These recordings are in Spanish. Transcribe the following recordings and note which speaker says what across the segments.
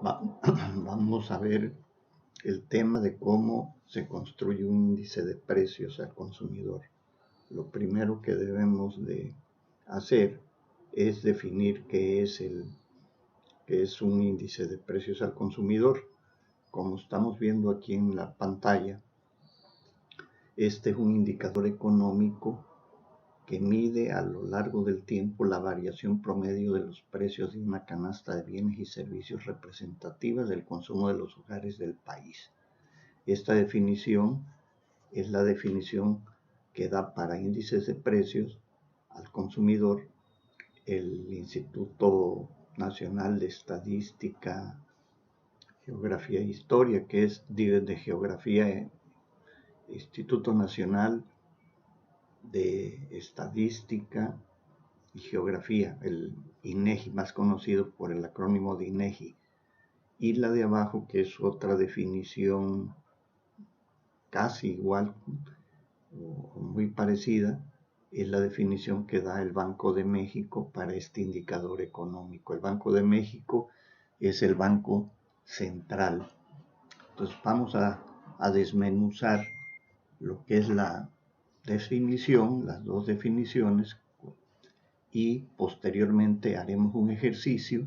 Speaker 1: Vamos a ver el tema de cómo se construye un índice de precios al consumidor. Lo primero que debemos de hacer es definir qué es un índice de precios al consumidor. Como estamos viendo aquí en la pantalla, este es un indicador económico que mide a lo largo del tiempo la variación promedio de los precios de una canasta de bienes y servicios representativas del consumo de los hogares del país. Esta definición es la definición que da para índices de precios al consumidor el Instituto Nacional de Estadística, Geografía e Historia, que es de Geografía, Instituto Nacional de Estadística y Geografía, el INEGI, más conocido por el acrónimo de INEGI, y la de abajo, que es otra definición casi igual o muy parecida, es la definición que da el Banco de México para este indicador económico. El Banco de México es el banco central. Entonces vamos a desmenuzar lo que es la definición, las dos definiciones, y posteriormente haremos un ejercicio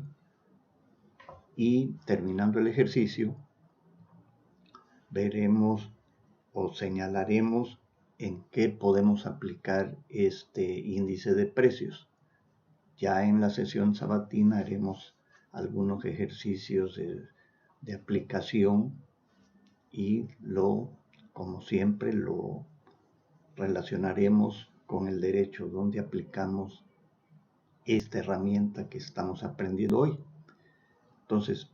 Speaker 1: y terminando el ejercicio veremos o señalaremos en qué podemos aplicar este índice de precios. Ya en la sesión sabatina haremos algunos ejercicios de aplicación y como siempre, lo relacionaremos con el derecho, donde aplicamos esta herramienta que estamos aprendiendo hoy. Entonces,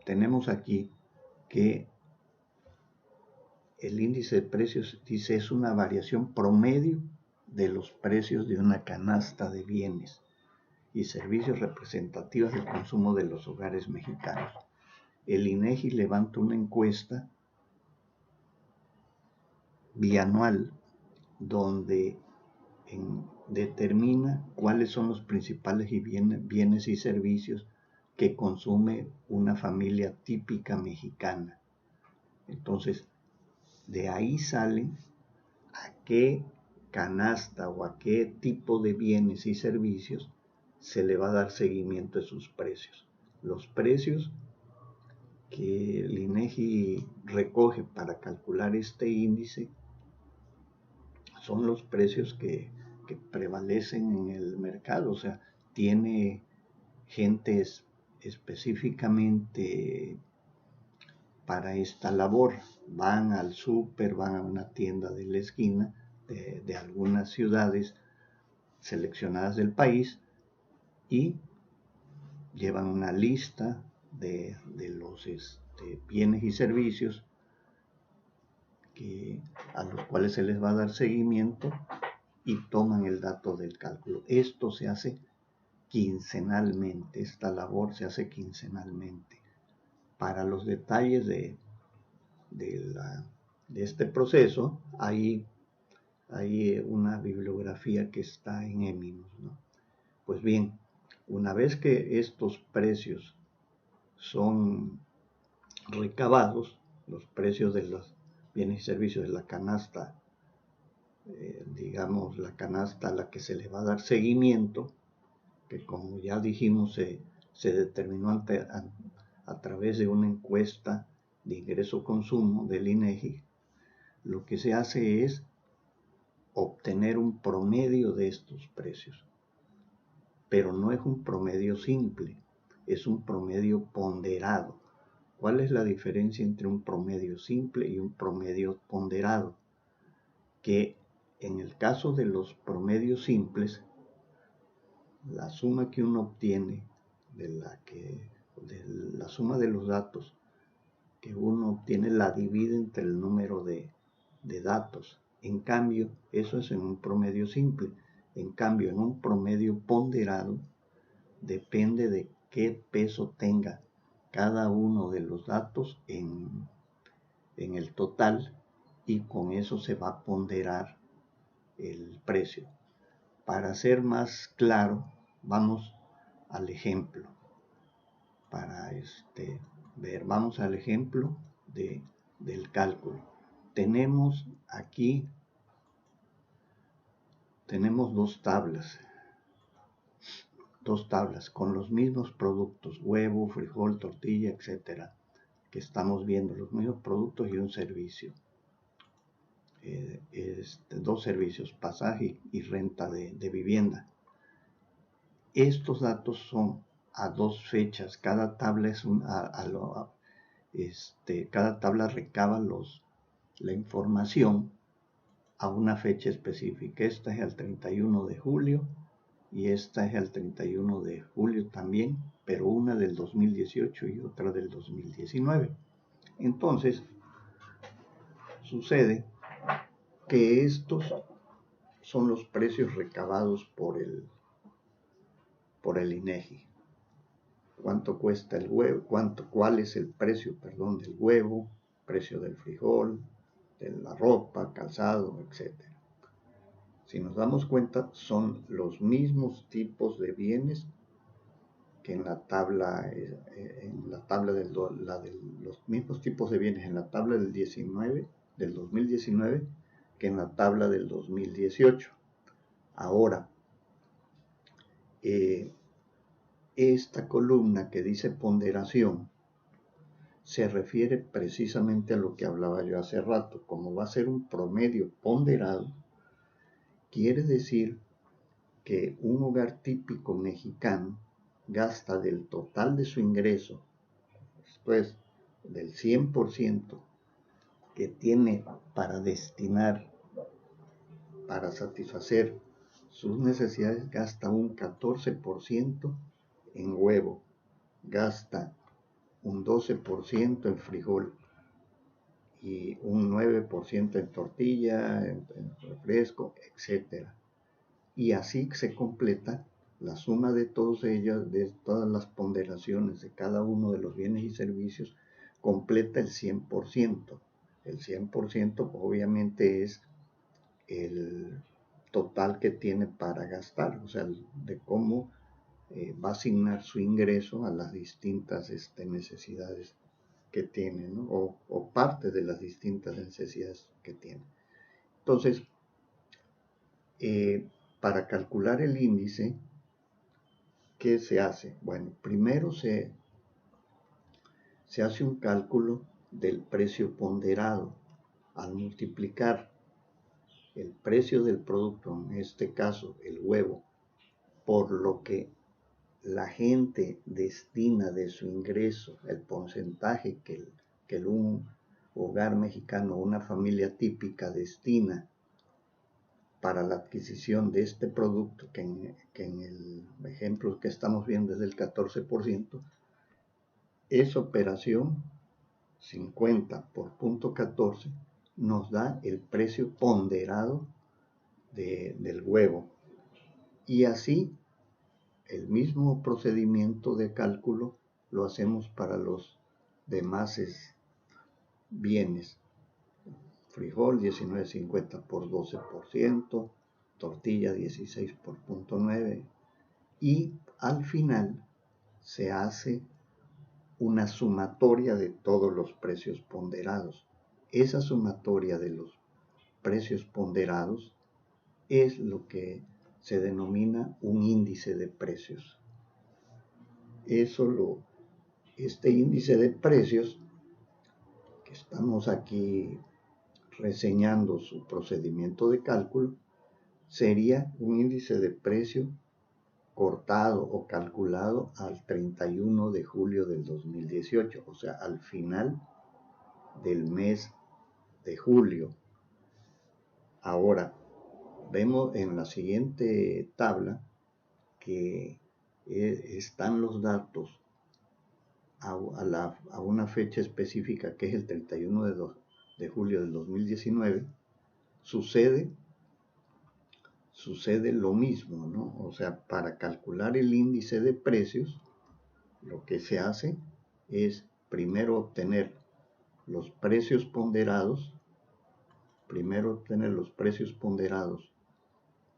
Speaker 1: tenemos aquí que el índice de precios, dice, es una variación promedio de los precios de una canasta de bienes y servicios representativos del consumo de los hogares mexicanos. El INEGI levanta una encuesta bianual donde determina cuáles son los principales bienes y servicios que consume una familia típica mexicana. Entonces, de ahí sale a qué canasta o a qué tipo de bienes y servicios se le va a dar seguimiento a sus precios. Los precios que el INEGI recoge para calcular este índice son los precios que prevalecen en el mercado. O sea, tiene gente específicamente para esta labor. Van al súper, van a una tienda de la esquina de algunas ciudades seleccionadas del país y llevan una lista de los bienes y servicios a los cuales se les va a dar seguimiento y toman el dato del cálculo. Esto se hace quincenalmente, esta labor se hace quincenalmente. Para los detalles de este proceso hay una bibliografía que está en Eminos, ¿no? Pues bien, una vez que estos precios son recabados, los precios de los bienes y servicios de la canasta, digamos la canasta a la que se le va a dar seguimiento, que como ya dijimos se determinó a través de una encuesta de ingreso-consumo del INEGI, lo que se hace es obtener un promedio de estos precios. Pero no es un promedio simple, es un promedio ponderado. ¿Cuál es la diferencia entre un promedio simple y un promedio ponderado? Que en el caso de los promedios simples, la suma que uno obtiene de la suma de los datos que uno obtiene la divide entre el número de datos. En cambio, eso es en un promedio simple. En cambio, en un promedio ponderado, depende de qué peso tenga cada uno de los datos en el total, y con eso se va a ponderar el precio. Para ser más claro, vamos al ejemplo. Para ver. Vamos al ejemplo del cálculo. Tenemos aquí dos tablas con los mismos productos, huevo, frijol, tortilla, etcétera, que estamos viendo, los mismos productos y un servicio. Dos servicios, pasaje y renta de vivienda. Estos datos son a dos fechas, cada tabla cada tabla recaba la información a una fecha específica. Esta es el 31 de julio y esta es el 31 de julio también, pero una del 2018 y otra del 2019. Entonces, sucede que estos son los precios recabados por el INEGI. ¿Cuánto cuesta el huevo? ¿Cuál es el precio, del huevo? Precio del frijol, de la ropa, calzado, etc. Si nos damos cuenta, son los mismos tipos de bienes que en la tabla, los mismos tipos de bienes en la tabla del 2019 que en la tabla del 2018. Ahora, esta columna que dice ponderación se refiere precisamente a lo que hablaba yo hace rato. Como va a ser un promedio ponderado, quiere decir que un hogar típico mexicano gasta del total de su ingreso, después del 100% que tiene para destinar, para satisfacer sus necesidades, gasta un 14% en huevo, gasta un 12% en frijol y un 9% en tortilla, en refresco, etc. Y así se completa la suma de todos ellos, de todas las ponderaciones de cada uno de los bienes y servicios, completa el 100%. El 100% obviamente es el total que tiene para gastar, o sea, de cómo va a asignar su ingreso a las distintas necesidades que tiene, ¿no? o parte de las distintas necesidades que tiene. Entonces, para calcular el índice, ¿qué se hace? Bueno, primero se hace un cálculo del precio ponderado al multiplicar el precio del producto, en este caso el huevo, por lo que la gente destina de su ingreso, el porcentaje que un hogar mexicano, una familia típica destina para la adquisición de este producto, que en el ejemplo que estamos viendo es del 14%, esa operación 50 por 0.14 nos da el precio ponderado del huevo. Y así el mismo procedimiento de cálculo lo hacemos para los demás bienes. Frijol 19.50 por 12%, tortilla 16 por 0.9, y al final se hace una sumatoria de todos los precios ponderados. Esa sumatoria de los precios ponderados es lo que se denomina un índice de precios. Este índice de precios, que estamos aquí reseñando su procedimiento de cálculo, sería un índice de precio cortado o calculado al 31 de julio del 2018, o sea, al final del mes de julio. Ahora, vemos en la siguiente tabla que están los datos a una fecha específica, que es el 31 de julio del 2019. Sucede lo mismo, ¿no? O sea, para calcular el índice de precios, lo que se hace es primero obtener los precios ponderados,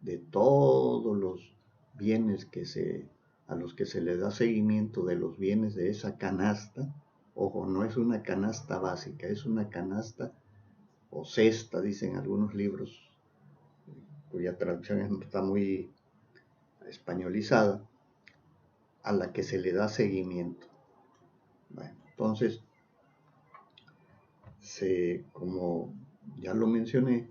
Speaker 1: de todos los bienes que se a los que se le da seguimiento de los bienes de esa canasta. Ojo, no es una canasta básica, es una canasta o cesta, dicen algunos libros, cuya traducción está muy españolizada, a la que se le da seguimiento. Bueno, entonces, como ya lo mencioné,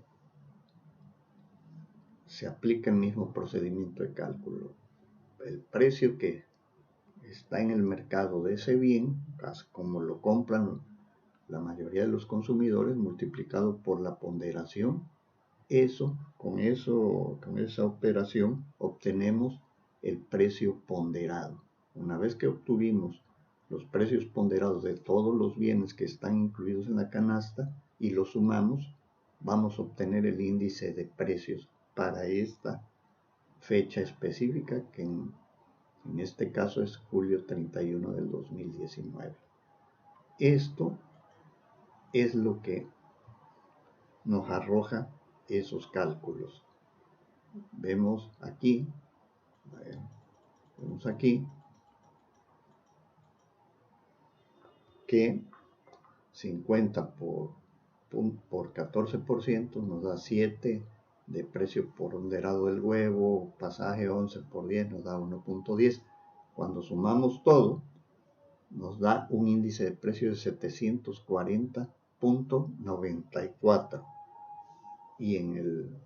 Speaker 1: se aplica el mismo procedimiento de cálculo. El precio que está en el mercado de ese bien, como lo compran la mayoría de los consumidores, multiplicado por la ponderación, con esa operación obtenemos el precio ponderado. Una vez que obtuvimos los precios ponderados de todos los bienes que están incluidos en la canasta y los sumamos, vamos a obtener el índice de precios para esta fecha específica, que en este caso es julio 31 del 2019. Esto es lo que nos arroja esos cálculos. Vemos aquí que 50 por 14% nos da 7 de precio ponderado del huevo, pasaje 11 por 10 nos da 1.10. Cuando sumamos todo, nos da un índice de precio de 740.94. Y en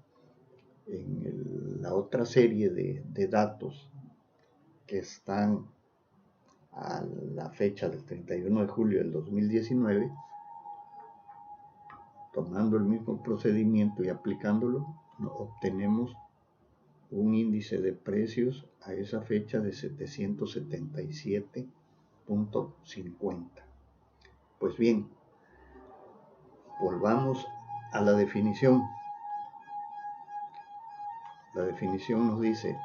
Speaker 1: la otra serie de datos que están a la fecha del 31 de julio del 2019, tomando el mismo procedimiento y aplicándolo, obtenemos un índice de precios a esa fecha de 777.50. Pues bien, volvamos a la definición. La definición nos dice: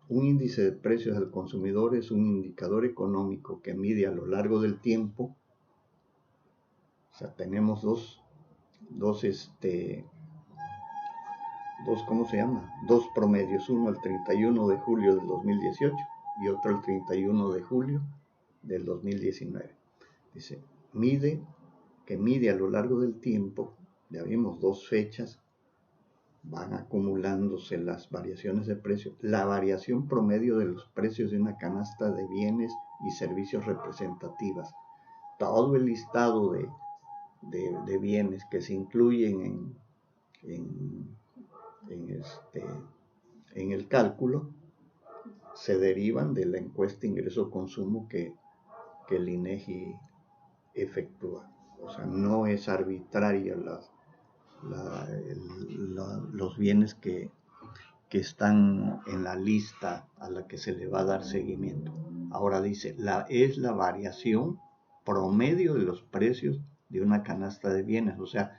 Speaker 1: un índice de precios al consumidor es un indicador económico que mide a lo largo del tiempo. O sea, tenemos dos promedios, uno al 31 de julio del 2018 y otro al 31 de julio del 2019. Dice, que mide a lo largo del tiempo. Ya vimos dos fechas, van acumulándose las variaciones de precio. La variación promedio de los precios de una canasta de bienes y servicios representativas. Todo el listado de bienes que se incluyen en el cálculo se derivan de la encuesta ingreso-consumo que el INEGI efectúa. O sea, no es arbitraria los bienes que están en la lista a la que se le va a dar seguimiento. Ahora dice, es la variación promedio de los precios de una canasta de bienes. O sea,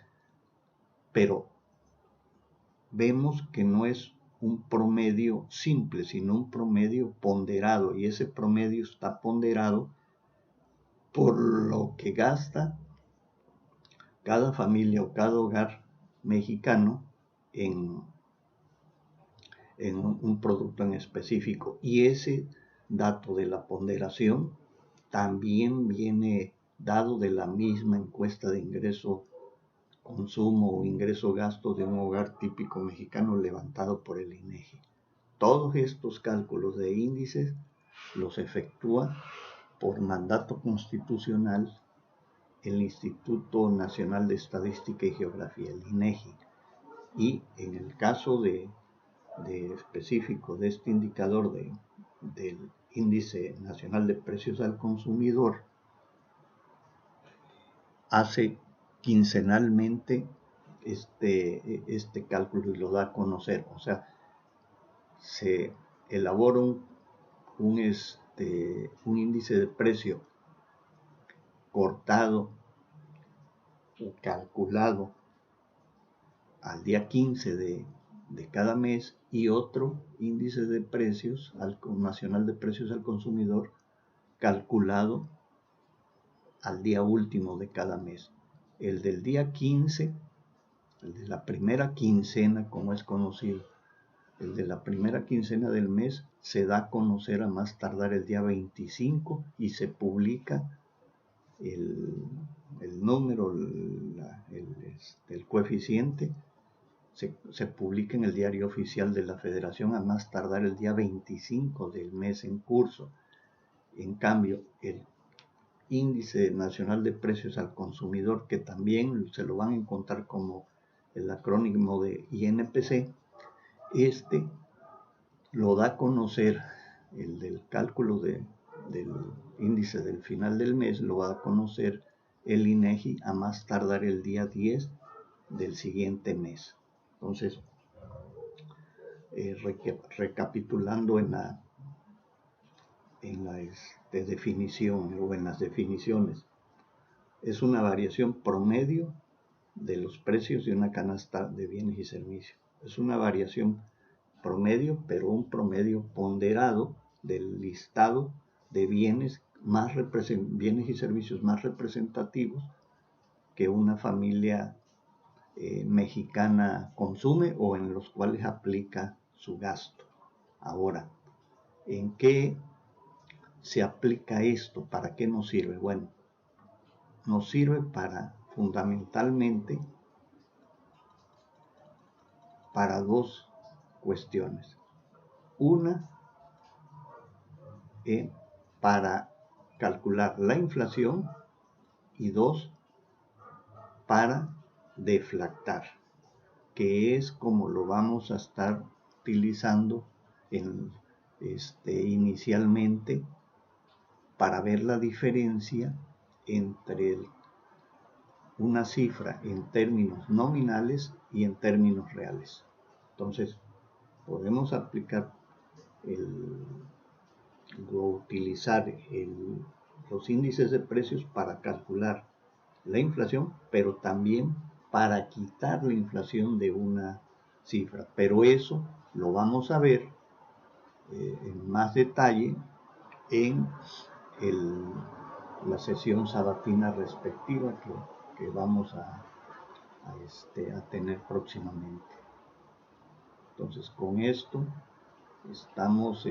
Speaker 1: pero vemos que no es un promedio simple, sino un promedio ponderado, y ese promedio está ponderado por lo que gasta cada familia o cada hogar mexicano en un producto en específico. Y ese dato de la ponderación también viene dado de la misma encuesta de ingreso consumo o ingreso-gasto de un hogar típico mexicano levantado por el INEGI. Todos estos cálculos de índices los efectúa por mandato constitucional el Instituto Nacional de Estadística y Geografía, el INEGI. Y en el caso específico de este indicador del Índice Nacional de Precios al Consumidor, hace quincenalmente este cálculo y lo da a conocer. O sea, se elabora un índice de precio cortado o calculado al día 15 de cada mes, y otro índice de precios nacional de precios al consumidor calculado al día último de cada mes. El del día 15, el de la primera quincena, como es conocido, el de la primera quincena del mes, se da a conocer a más tardar el día 25 y se publica el número, el coeficiente, se publica en el diario oficial de la Federación a más tardar el día 25 del mes en curso. En cambio, el Índice Nacional de Precios al Consumidor, que también se lo van a encontrar como el acrónimo de INPC, este lo da a conocer, el del cálculo del índice del final del mes, lo va a conocer el INEGI a más tardar el día 10 del siguiente mes. Entonces, recapitulando en la definición o en las definiciones, es una variación promedio de los precios de una canasta de bienes y servicios. Es una variación promedio, pero un promedio ponderado del listado de bienes y servicios más representativos que una familia mexicana consume o en los cuales aplica su gasto. Ahora, ¿en qué se aplica esto? ¿Para qué nos sirve? Bueno, nos sirve fundamentalmente para dos cuestiones. Una, para calcular la inflación, y dos, para deflactar, que es como lo vamos a estar utilizando inicialmente para ver la diferencia entre una cifra en términos nominales y en términos reales. Entonces, podemos aplicar utilizar los índices de precios para calcular la inflación, pero también para quitar la inflación de una cifra. Pero eso lo vamos a ver en más detalle en la sesión sabatina respectiva que vamos a tener próximamente. Entonces, con esto estamos